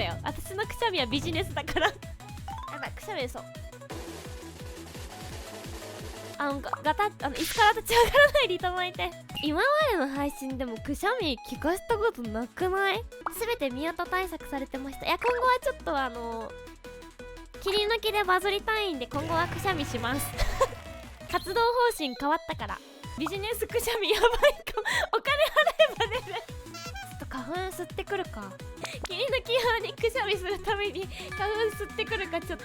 だよ。私のくしゃみはビジネスだからやばい、くしゃみそう。ガタッ、椅子から立ち上がらないでいただいて。今までの配信でもくしゃみ聞かせたことなくない？すべてミュート対策されてました。いや、今後はちょっと切り抜きでバズりたいんで、今後はくしゃみします活動方針変わったから。ビジネスくしゃみやばいかも。お金払えば出る。ちょっと花粉吸ってくるか。切り抜き用にくしゃみするために花粉吸ってくるか。ちょっと